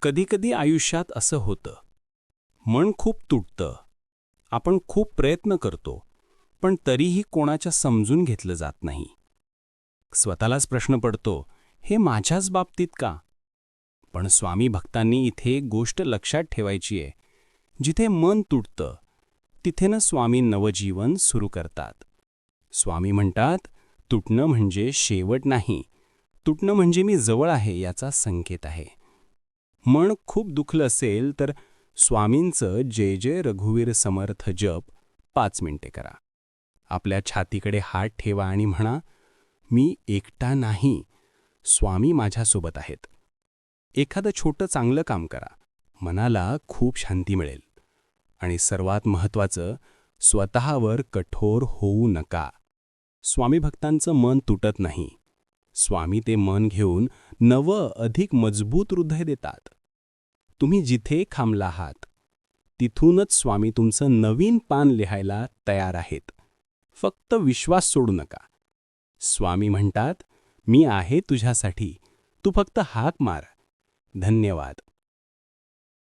कधीकधी आयुष्यात असं होतं. मन खूप तुटतं. आपण खूप प्रयत्न करतो, पण तरीही कोणाच्या समजून घेतलं जात नाही. स्वतःलाच प्रश्न पडतो, हे माझ्याच बाबतीत का? पण स्वामी भक्तांनी इथे एक गोष्ट लक्षात ठेवायची आहे. जिथे मन तुटतं, तिथे स्वामी नवजीवन सुरू करतात. स्वामी म्हणतात, तुटणं म्हणजे शेवट नाही. तुटणं म्हणजे मी जवळ आहे याचा संकेत आहे. मन खूप दुखलं असेल तर स्वामींचं जय जय रघुवीर समर्थ जप 5 मिनिटे करा. आपल्या छातीकडे हात ठेवा आणि म्हणा, मी एकटा नाही, स्वामी माझ्यासोबत आहेत. एखादं छोटं चांगलं काम करा. मनाला खूप शांती मिळेल. आणि सर्वात महत्त्वाचं, स्वतःवर कठोर होऊ नका. स्वामी भक्तांचं मन तुटत नाही. स्वामी ते मन घेऊन नवं अधिक मजबूत हृदय देतात. तुम्ही जिथे थांबला आहात तिथूनच स्वामी तुमचं नवीन पान लिहायला तयार आहेत. फक्त विश्वास सोडू नका. स्वामी म्हणतात, मी आहे तुझ्यासाठी, तू फक्त हाक मार. धन्यवाद.